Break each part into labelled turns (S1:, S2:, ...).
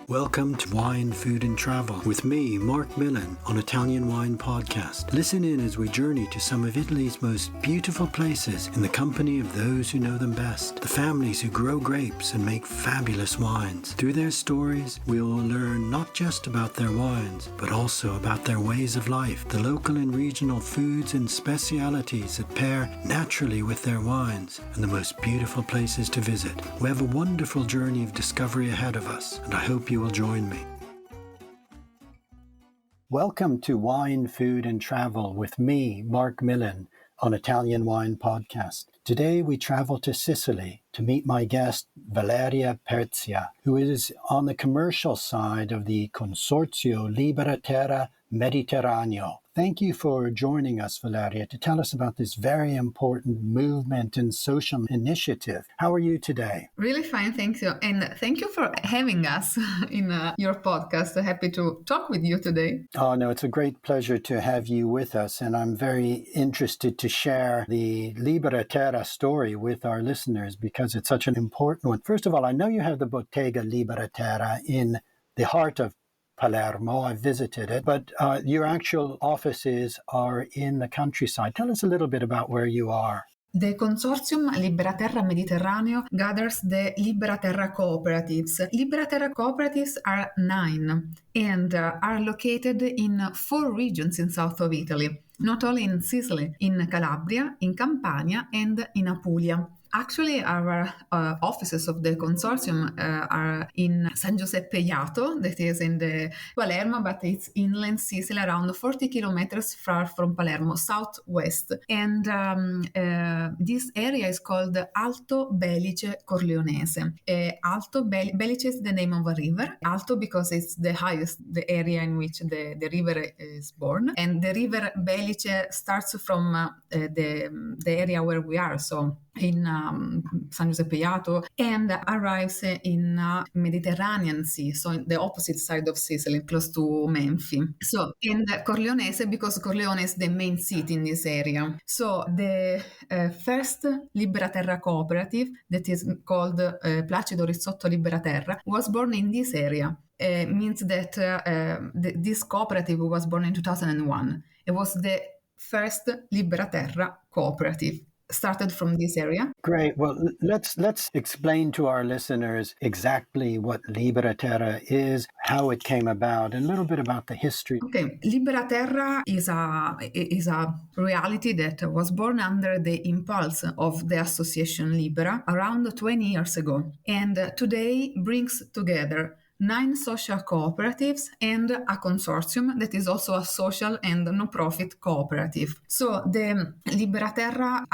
S1: Welcome to Wine, Food and Travel with me, Marc Millon, on Italian Wine Podcast. Listen in as we journey to some of Italy's most beautiful places in the company of those who know them best, the families who grow grapes and make fabulous wines. Through their stories, we will learn not just about their wines, but also about their ways of life, the local and regional foods and specialities that pair naturally with their wines, and the most beautiful places to visit. We have a wonderful journey of discovery ahead of us, and I hope you will join me. Welcome to Wine, Food and Travel with me, Marc Millon, on Italian Wine Podcast. Today we travel to Sicily to meet my guest, Valeria Perzia, who is on the commercial side of the Consorzio Libera Terra Mediterraneo. Thank you for joining us, Valeria, to tell us about this very important movement and social initiative. How are you today?
S2: Really fine, thank you. And thank you for having us in your podcast. Happy to talk with you today.
S1: Oh, no, it's a great pleasure to have you with us. And I'm very interested to share the Libera Terra story with our listeners because it's such an important one. First of all, I know you have the Bottega Libera Terra in the heart of Palermo. I visited it, but your actual offices are in the countryside. Tell us a little bit about where you are.
S2: The Consortium Libera Terra Mediterraneo gathers the Libera Terra cooperatives. Libera Terra cooperatives are 9 and are located in 4 regions in south of Italy, not only in Sicily, in Calabria, in Campania, and in Apulia. Actually, our offices of the consortium are in San Giuseppe Jato, that is in the Palermo, but it's inland Sicily, around 40 kilometers far from Palermo, southwest. And this area is called Alto Belice Corleonese. Alto Belice is the name of a river. Alto because it's the highest, the area in which the river is born. And the river Belice starts from the area where we are, so in San Giuseppe Jato, and arrives in Mediterranean Sea, so in the opposite side of Sicily, close to Menfi. So, and Corleonese, because Corleone is the main city in this area. So the first Libera Terra cooperative, that is called Placido Rizzotto Libera Terra, was born in this area. Means that this cooperative was born in 2001. It was the first Libera Terra cooperative. Started from this area.
S1: Great. Well, let's explain to our listeners exactly what Libera Terra is, how it came about, and a little bit about the history.
S2: Okay, Libera Terra is a reality that was born under the impulse of the Association Libera around 20 years ago, and today brings together 9 social cooperatives and a consortium that is also a social and non-profit cooperative. So the Libera Terra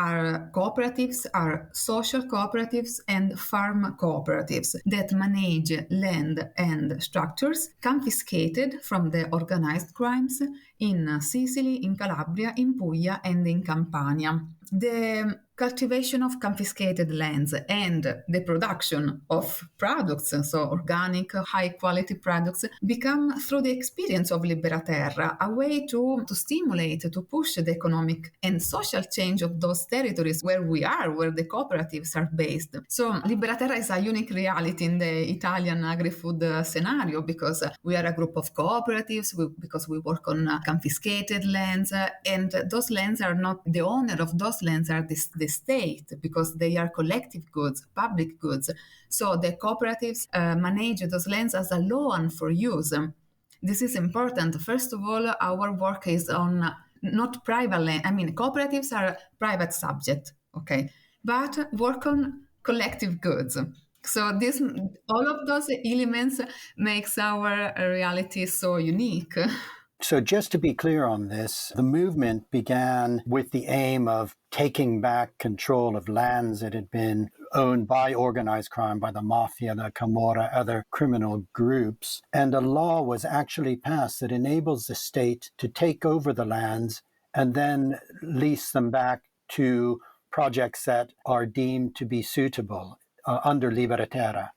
S2: cooperatives are social cooperatives and farm cooperatives that manage land and structures confiscated from the organized crimes in Sicily, in Calabria, in Puglia, and in Campania. The cultivation of confiscated lands and the production of products, so organic, high-quality products, become, through the experience of Libera Terra, a way to stimulate, to push the economic and social change of those territories where we are, where the cooperatives are based. So Libera Terra is a unique reality in the Italian agri-food scenario because we are a group of cooperatives, because we work on confiscated lands, and those lands are not, the owner of those lands are the state, because they are collective goods, public goods. So the cooperatives manage those lands as a loan for use. This is important. First of all, our work is on not private land. I mean, cooperatives are private subject, okay, but work on collective goods. So all of those elements makes our reality so unique.
S1: So just to be clear on this, the movement began with the aim of taking back control of lands that had been owned by organized crime, by the mafia, the Camorra, other criminal groups. And a law was actually passed that enables the state to take over the lands and then lease them back to projects that are deemed to be suitable. Under Libera Terra.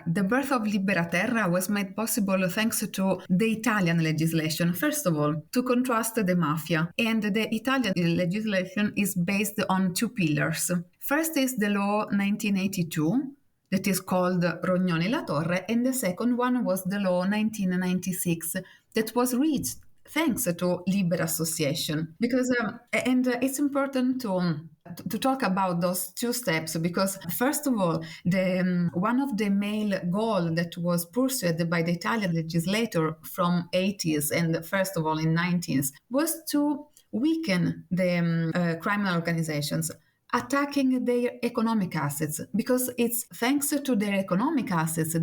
S2: The birth of Libera Terra was made possible thanks to the Italian legislation, first of all, to contrast the mafia. And the Italian legislation is based on 2 pillars. First is the law 1982, that is called Rognoni La Torre, and the second one was the law 1996 that was reached thanks to Libera Association. Because it's important to talk about those two steps, because first of all, one of the main goal that was pursued by the Italian legislator from 80s and first of all in 90s was to weaken the criminal organizations, attacking their economic assets, because it's thanks to their economic assets,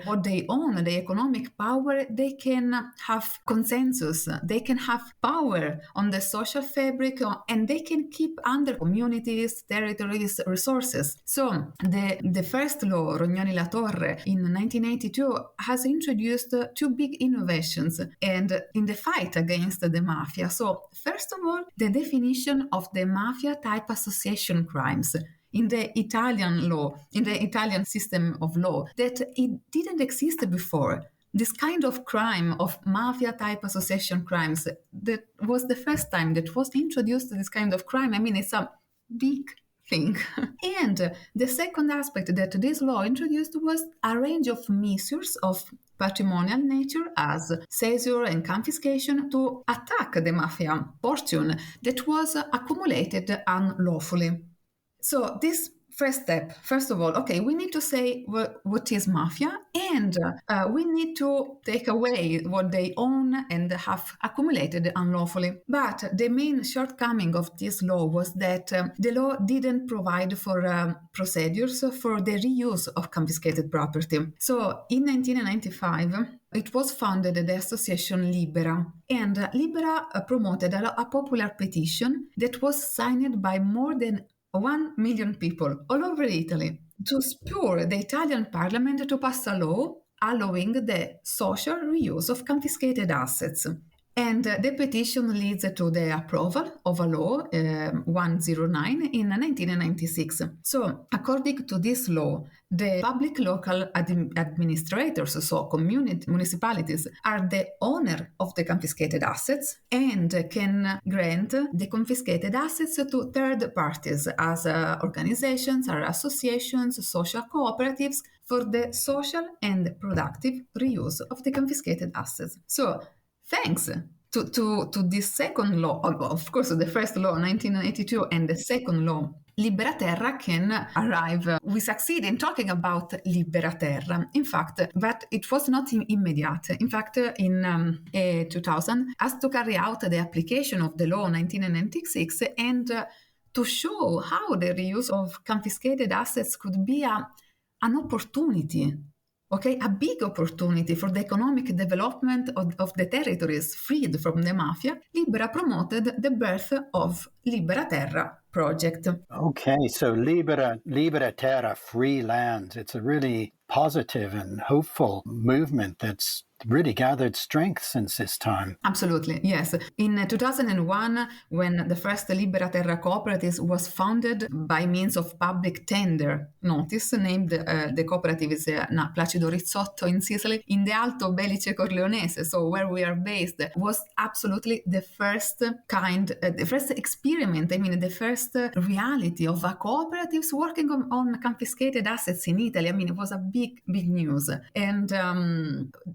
S2: what they own, the economic power, they can have consensus, they can have power on the social fabric, and they can keep under communities, territories, resources. So the first law, Rognoni La Torre, in 1982, has introduced two big innovations and in the fight against the mafia. So first of all, the definition of the mafia type association crimes in the Italian law, in the Italian system of law, that it didn't exist before. This kind of crime of mafia type association crimes, that was the first time that was introduced this kind of crime. I mean, it's a big thing. And the second aspect that this law introduced was a range of measures of patrimonial nature as seizure and confiscation to attack the mafia fortune that was accumulated unlawfully. So this first step, first of all, okay, we need to say what is mafia, and we need to take away what they own and have accumulated unlawfully. But the main shortcoming of this law was that the law didn't provide for procedures for the reuse of confiscated property. So in 1995, it was founded the association Libera, and Libera promoted a popular petition that was signed by more than 1 million people all over Italy to spur the Italian parliament to pass a law allowing the social reuse of confiscated assets. And the petition leads to the approval of a law 109 in 1996. So, according to this law, the public local administrators, so municipalities, are the owner of the confiscated assets and can grant the confiscated assets to third parties as organizations or associations, social cooperatives, for the social and productive reuse of the confiscated assets. So, thanks to this second law, of course, the first law, 1982, and the second law, Libera Terra can arrive. We succeed in talking about Libera Terra. In fact, but it was not immediate. In fact, in 2000, as to carry out the application of the law 1996 and to show how the reuse of confiscated assets could be an opportunity. Okay, a big opportunity for the economic development of the territories freed from the mafia, Libera promoted the birth of Libera Terra project.
S1: Okay, so Libera Terra, free land. It's a really positive and hopeful movement that's really gathered strength since this time.
S2: Absolutely, yes. In 2001, when the first Libera Terra cooperative was founded by means of public tender notice, named the cooperative is Placido Rizzotto in Sicily, in the Alto Belice Corleonese, so where we are based, was absolutely the first the first experiment, the first reality of a cooperatives working on confiscated assets in Italy. It was a big news. And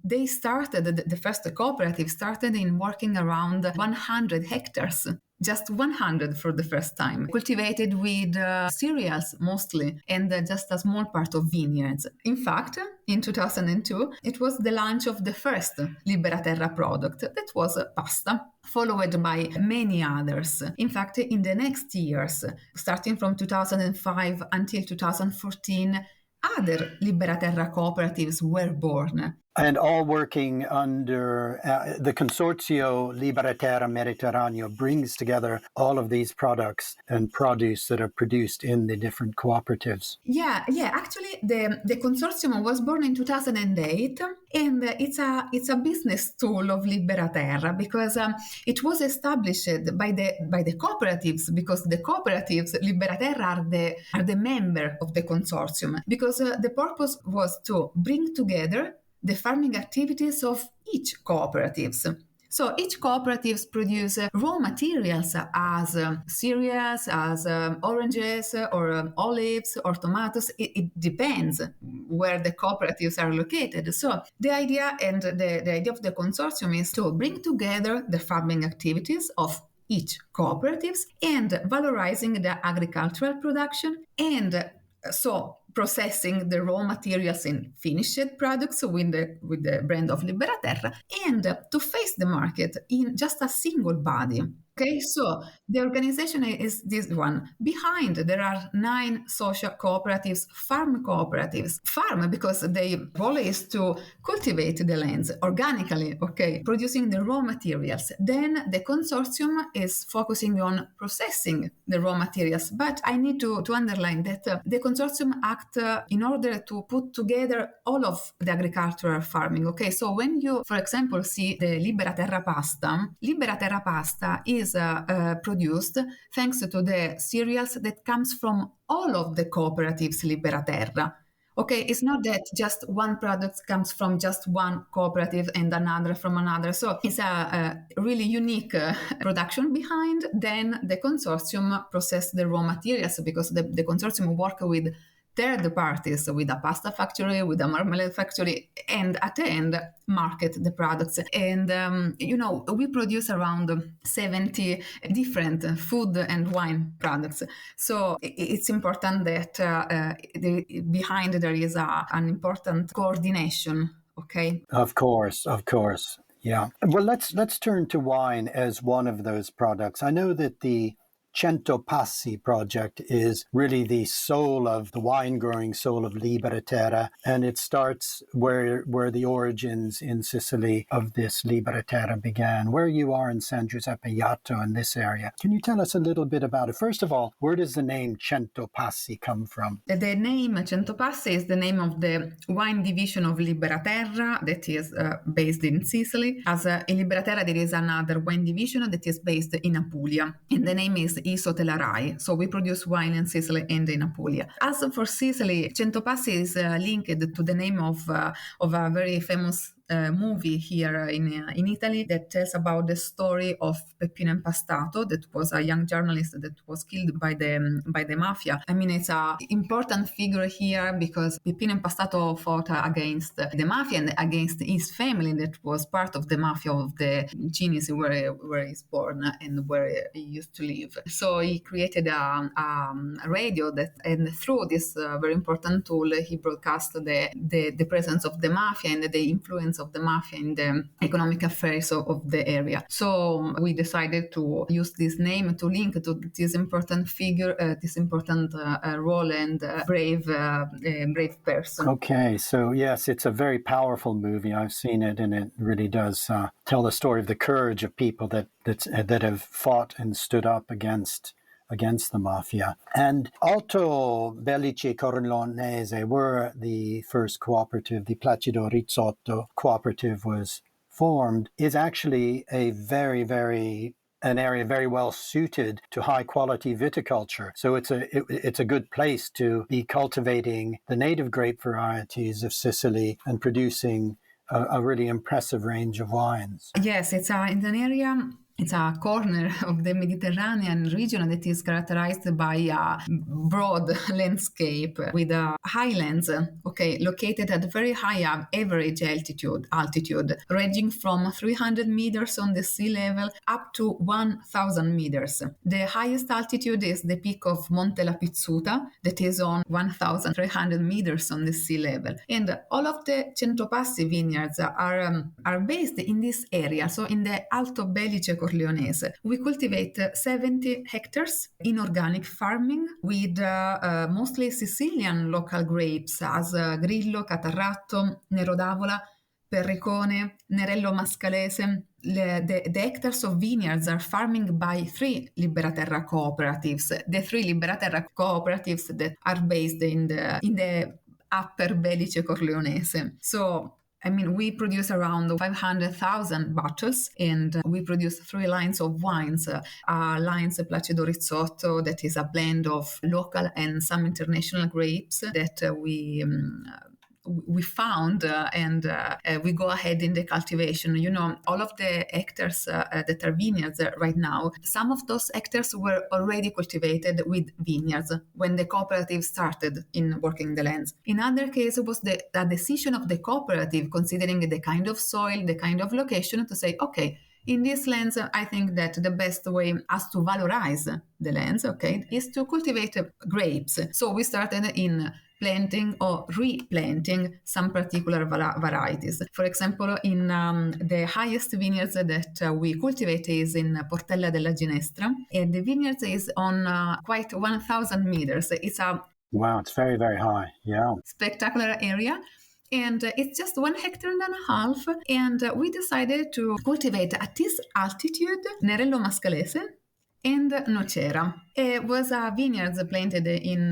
S2: they started, the first cooperative started in working around 100 hectares, just 100 for the first time, cultivated with cereals mostly, and just a small part of vineyards. In fact, in 2002, it was the launch of the first Libera Terra product, that was pasta, followed by many others. In fact, in the next years, starting from 2005 until 2014, other Libera Terra cooperatives were born.
S1: And all working under the Consorzio Libera Terra Mediterraneo brings together all of these products and produce that are produced in the different cooperatives.
S2: Yeah. Actually, the consortium was born in 2008, and it's a business tool of Libera Terra because it was established by the cooperatives, because the cooperatives Libera Terra are the member of the consortium, because the purpose was to bring together the farming activities of each cooperatives So each cooperatives produce raw materials as cereals, as oranges or olives or tomatoes. It depends where the cooperatives are located. So the idea and the idea of the consortium is to bring together the farming activities of each cooperatives and valorizing the agricultural production and so processing the raw materials in finished products with the brand of Libera Terra and to face the market in just a single body. Okay, so the organization is this one. Behind, there are 9 social cooperatives, farm cooperatives. Farm because their role is to cultivate the lands organically, okay, producing the raw materials. Then the consortium is focusing on processing the raw materials. But I need to underline that the consortium act in order to put together all of the agricultural farming. Okay, so when you, for example, see the Libera Terra pasta is produced thanks to the cereals that comes from all of the cooperatives Libera Terra. Okay, it's not that just one product comes from just one cooperative and another from another. So it's a really unique production behind. Then the consortium process the raw materials because the consortium work with third parties, with a pasta factory, with a marmalade factory, and at the end market the products. And we produce around 70 different food and wine products. So it's important that behind there is an important coordination. Okay.
S1: Of course. Yeah. Well, let's turn to wine as one of those products. I know that the Cento Passi project is really the soul of the wine growing soul of Libera Terra, and it starts where the origins in Sicily of this Libera Terra began, where you are in San Giuseppe Jato in this area. Can you tell us a little bit about it? First of all, where does the name Cento Passi come from?
S2: The name Cento Passi is the name of the wine division of Libera Terra that is based in Sicily. As in Libera Terra, there is another wine division that is based in Apulia, and the name is Isotelarai. So we produce wine in Sicily and in Apulia. As for Sicily, Cento Passi is linked to the name of a very famous movie here in Italy that tells about the story of Peppino Impastato, that was a young journalist that was killed by the mafia. I mean, it's an important figure here because Peppino Impastato fought against the mafia and against his family that was part of the mafia of the Genies where he's born and where he used to live. So he created a radio and through this very important tool, he broadcast the presence of the mafia and the influence of the mafia in the economic affairs of the area. So we decided to use this name to link to this important figure, this important role and brave person.
S1: Okay, so yes, it's a very powerful movie. I've seen it, and it really does tell the story of the courage of people that have fought and stood up against the mafia. And Alto Belice Corleonese were the first cooperative. The Placido Rizzotto cooperative was formed, is actually an area very well suited to high quality viticulture. So it's a good place to be cultivating the native grape varieties of Sicily and producing a really impressive range of wines.
S2: Yes, it's in an area. It's a corner of the Mediterranean region that is characterized by a broad landscape with highlands, located at very high average altitude, ranging from 300 meters on the sea level up to 1,000 meters. The highest altitude is the peak of Monte La Pizzuta, that is on 1,300 meters on the sea level. And all of the Cento Passi vineyards are based in this area, so in the Alto Belice Corleonese. We cultivate 70 hectares in organic farming with mostly Sicilian local grapes as Grillo, Catarratto, Nero d'Avola, Perricone, Nerello Mascalese. The hectares of vineyards are farming by 3 Libera Terra cooperatives. The 3 Libera Terra cooperatives that are based in the Upper Belice Corleonese. So I mean, we produce around 500,000 bottles, and we produce 3 lines of wines. Lines Placido Rizzotto, that is a blend of local and some international grapes that we we found and we go ahead in the cultivation. All of the hectares that are vineyards right now, some of those hectares were already cultivated with vineyards when the cooperative started in working the lands. In other cases, it was the decision of the cooperative, considering the kind of soil, the kind of location, to say, okay, in these lands, I think that the best way as to valorize the lands, okay, is to cultivate grapes. So we started in planting or replanting some particular varieties. For example, in the highest vineyards that we cultivate is in Portella della Ginestra, and the vineyards is on quite 1,000 meters. It's a
S1: Wow, it's very, very high. Yeah.
S2: spectacular area. And it's just 1.5 hectares. And we decided to cultivate at this altitude Nerello Mascalese and Nocera. It was a vineyard planted in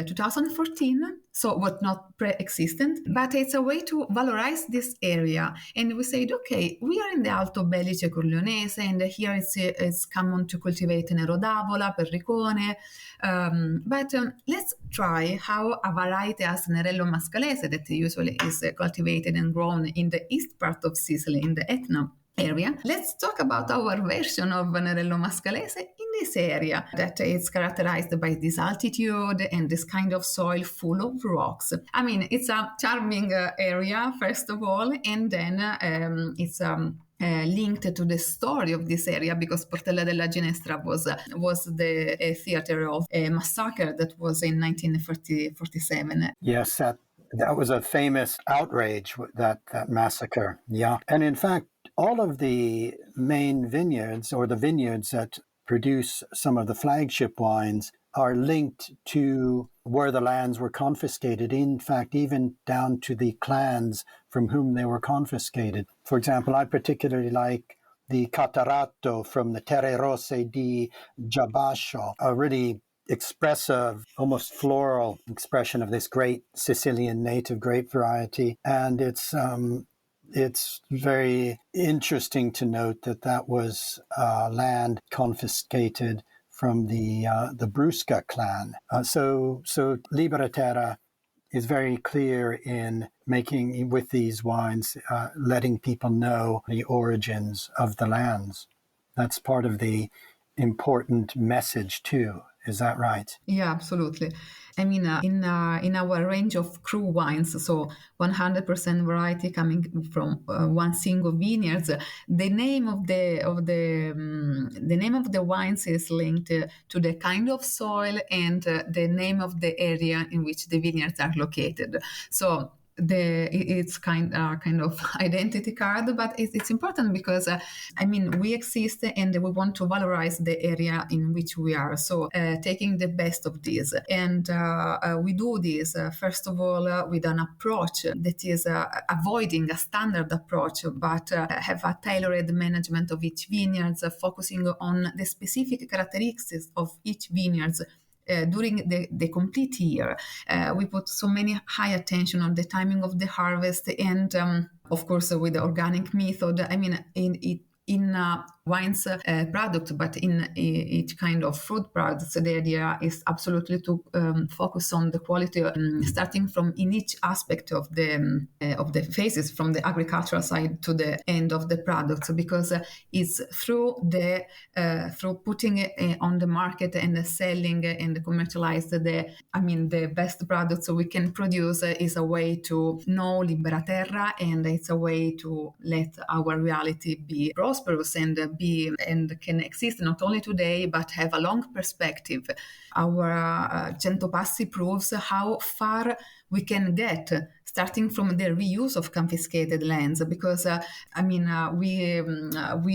S2: 2014, so was not pre-existent, but it's a way to valorize this area. And we said, okay, we are in the Alto Belice Corleonese, and here it's common to cultivate Nero d'Avola, Perricone, but let's try how a variety as Nerello Mascalese, that usually is cultivated and grown in the east part of Sicily, in the Etna area. Let's talk about our version of Nerello Mascalese in this area that is characterized by this altitude and this kind of soil full of rocks. I mean, it's a charming area, first of all, and then it's linked to the story of this area, because Portella della Ginestra was the theater of a massacre that was in 1947.
S1: Yes, that was a famous outrage, that massacre. Yeah. And in fact, all of the main vineyards, or the vineyards that produce some of the flagship wines, are linked to where the lands were confiscated, in fact, even down to the clans from whom they were confiscated. For example, I particularly like the Catarato from the Terre Rosse di Giabascio, a really expressive, almost floral expression of this great Sicilian native grape variety. And it's very interesting to note that was land confiscated from the Brusca clan. So Libera Terra is very clear in making, with these wines, letting people know the origins of the lands. That's part of the important message too. Is that right?
S2: Yeah, absolutely. I mean, in our range of cru wines, so 100% variety coming from one single vineyard, the name of the name of the wines is linked to the kind of soil and the name of the area in which the vineyards are located. So it's kind of identity card, but it's important because we exist and we want to valorize the area in which we are. So taking the best of this, and we do this first of all with an approach that is avoiding a standard approach, but have a tailored management of each vineyard, focusing on the specific characteristics of each vineyard. During the complete year, we put so many high attention on the timing of the harvest, and of course with the organic method. I mean, in wines product, but in each kind of fruit products, the idea is absolutely to focus on the quality, starting from in each aspect of the phases, from the agricultural side to the end of the products, because it's through putting it on the market and selling and commercialize the best products we can produce is a way to know Libera Terra, and it's a way to let our reality be prosperous and can exist not only today but have a long perspective. Our 100 Passi proves how far we can get, starting from the reuse of confiscated lands, because we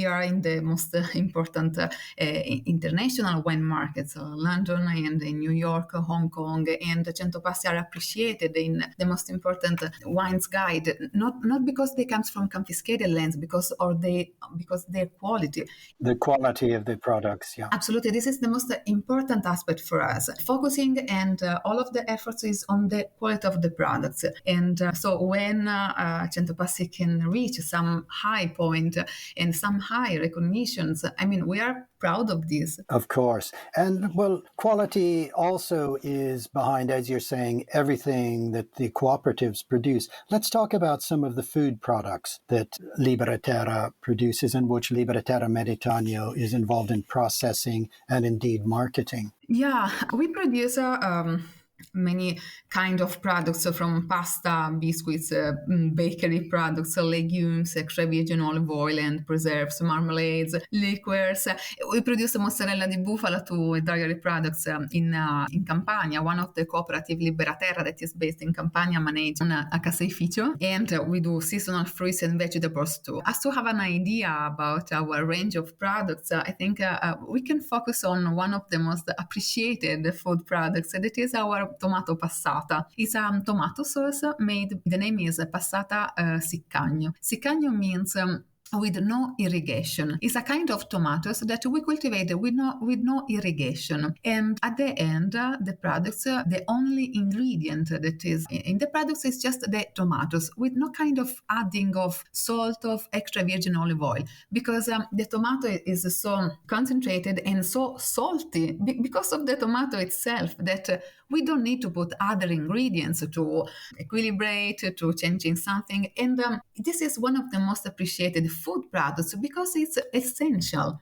S2: are in the most important international wine markets, London and in New York, Hong Kong, and 100 Passi are appreciated in the most important wines guide, not because they come from confiscated lands, because their quality.
S1: The quality of the products, yeah.
S2: Absolutely. This is the most important aspect for us. Focusing and all of the efforts is on the quality of the products. And so when 100 Passi can reach some high point and some high recognitions, we are proud of this.
S1: Of course. And well, quality also is behind, as you're saying, everything that the cooperatives produce. Let's talk about some of the food products that Libera Terra produces and which Libera Terra Mediterraneo is involved in processing and indeed marketing.
S2: Yeah, we produce many kind of products, from pasta, biscuits, bakery products, legumes, extra virgin olive oil and preserves, marmalades, liqueurs. We produce mozzarella di bufala to dairy products in Campania. One of the cooperative Libera Terra that is based in Campania manage a caseificio, and we do seasonal fruits and vegetables too. As to have an idea about our range of products, I think we can focus on one of the most appreciated food products, that is our tomato passata. It's a tomato sauce made, the name is passata siccagno. Siccagno means with no irrigation. It's a kind of tomatoes that we cultivate with no irrigation. And at the end, the products, the only ingredient that is in the products is just the tomatoes, with no kind of adding of salt, of extra virgin olive oil, because the tomato is so concentrated and so salty because of the tomato itself, that we don't need to put other ingredients to equilibrate, to changing something. And this is one of the most appreciated food products because it's essential.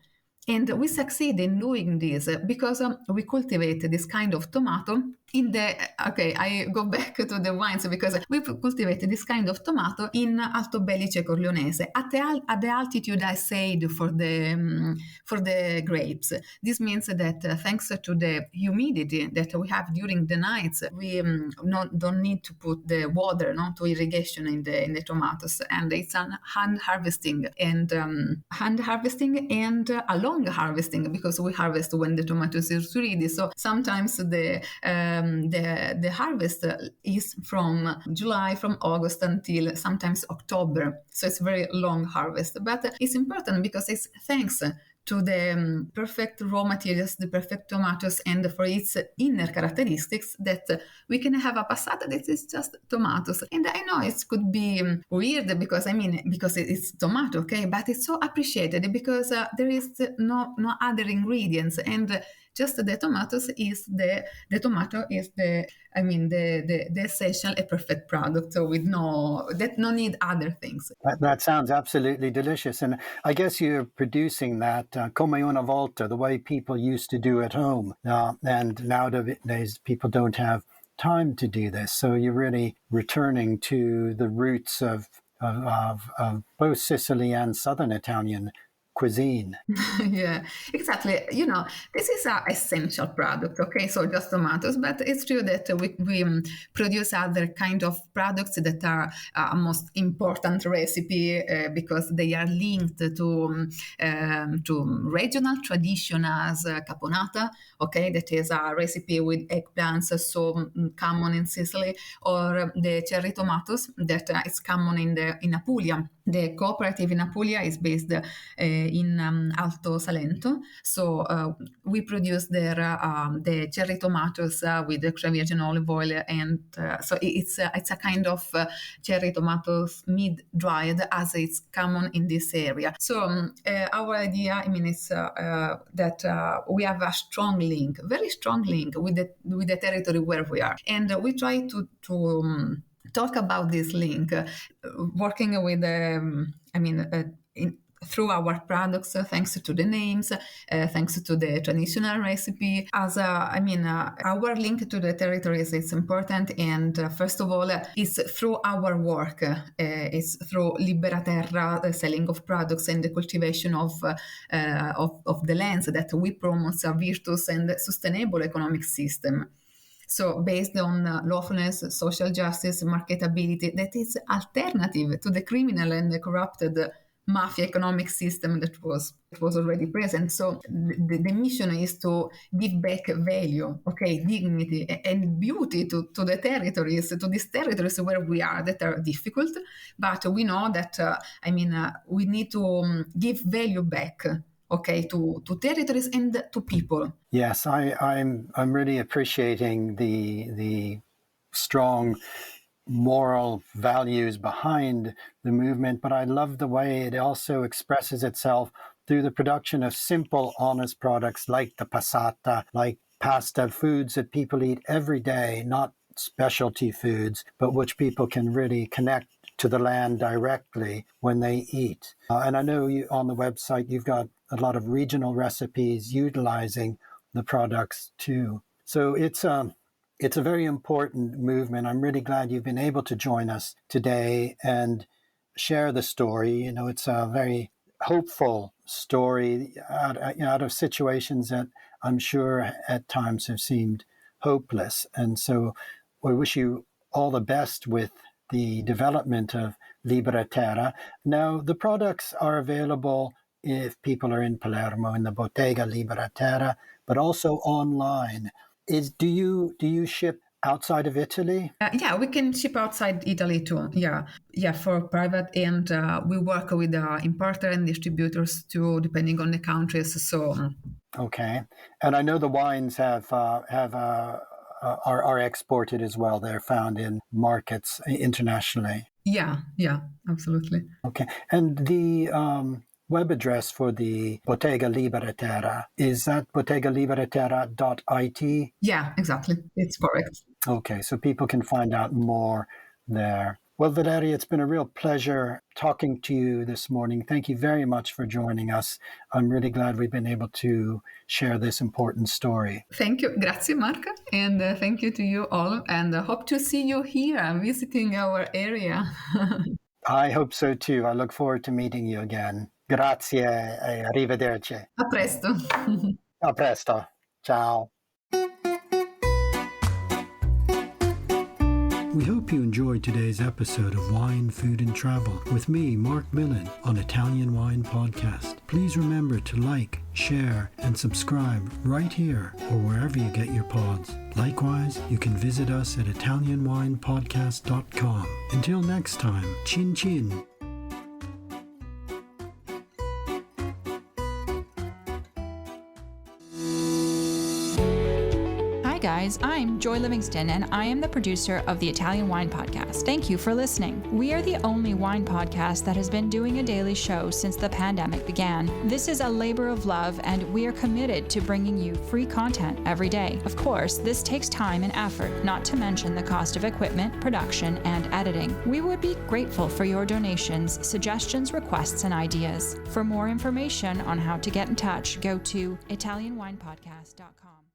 S2: And we succeed in doing this because we cultivate this kind of tomato in the, okay, I go back to the wines, because we cultivate this kind of tomato in Alto Belice Corleonese at the altitude I said for the grapes. This means that thanks to the humidity that we have during the nights, we don't need to put the water, to irrigation in the tomatoes, and it's a hand harvesting and a long harvesting, because we harvest when the tomatoes is ready. So sometimes the harvest is from July, from August until sometimes October. So it's very long harvest, but it's important because it's thanks to the perfect raw materials, the perfect tomatoes, and for its inner characteristics, that we can have a passata that is just tomatoes. And I know it could be weird because it's tomato, okay, but it's so appreciated because there is no other ingredients, and just the tomatoes is the tomato is the essential, a perfect product with no need other things.
S1: That sounds absolutely delicious. And I guess you're producing that come una volta, the way people used to do at home. And nowadays people don't have time to do this. So you're really returning to the roots of both Sicily and Southern Italian cuisine.
S2: Yeah, exactly. This is an essential product, okay? So just tomatoes, but it's true that we produce other kind of products that are a most important recipe because they are linked to regional tradition as caponata, okay? That is a recipe with eggplants, so common in Sicily, or the cherry tomatoes that is common in Apulia. The cooperative in Apulia is based in Alto Salento, so we produce there the cherry tomatoes with extra virgin olive oil, and so it's a kind of cherry tomatoes mid-dried, as it's common in this area. So our idea, is that we have a strong link, very strong link with the territory where we are, and we try to talk about this link, working with, through our products, thanks to the names, thanks to the traditional recipe. Our link to the territories is important, and first of all, it's through our work. It's through Libera Terra, the selling of products and the cultivation of the lands, that we promote a virtuous and sustainable economic system. So based on lawfulness, social justice, marketability, that is alternative to the criminal and the corrupted mafia economic system that was already present. So the mission is to give back value, okay, dignity and beauty to the territories, to these territories where we are, that are difficult, but we know that we need to give value back, okay, to territories and to people.
S1: Yes, I'm really appreciating the strong moral values behind the movement, but I love the way it also expresses itself through the production of simple, honest products like the passata, like pasta, foods that people eat every day, not specialty foods, but which people can really connect to the land directly when they eat. And I know you, on the website, you've got a lot of regional recipes utilizing the products too. So it's a very important movement. I'm really glad you've been able to join us today and share the story. You know, it's a very hopeful story out of situations that I'm sure at times have seemed hopeless. And so we wish you all the best with the development of Libera Terra. Now, the products are available if people are in Palermo in the Bottega Libera Terra, but also online. Do you ship outside of Italy?
S2: Yeah, we can ship outside Italy too. Yeah, for private, and we work with importer and distributors too, depending on the countries. So
S1: okay, and I know the wines are exported as well. They're found in markets internationally.
S2: Yeah, absolutely.
S1: Okay, and the web address for the Bottega Libera Terra, is that bottegaliberaterra.it?
S2: Yeah, exactly. It's correct.
S1: Okay, so people can find out more there. Well, Valeria, it's been a real pleasure talking to you this morning. Thank you very much for joining us. I'm really glad we've been able to share this important story.
S2: Thank you. Grazie, Mark. And thank you to you all. And hope to see you here visiting our area.
S1: I hope so too. I look forward to meeting you again. Grazie e arrivederci.
S2: A presto.
S1: A presto. Ciao.
S3: We hope you enjoyed today's episode of Wine, Food and Travel with me, Marc Millon, on Italian Wine Podcast. Please remember to like, share and subscribe right here or wherever you get your pods. Likewise, you can visit us at italianwinepodcast.com. Until next time, chin chin.
S4: Hi guys, I'm Joy Livingston and I am the producer of the Italian Wine Podcast. Thank you for listening. We are the only wine podcast that has been doing a daily show since the pandemic began. This is a labor of love and we are committed to bringing you free content every day. Of course, this takes time and effort, not to mention the cost of equipment, production, and editing. We would be grateful for your donations, suggestions, requests, and ideas. For more information on how to get in touch, go to italianwinepodcast.com.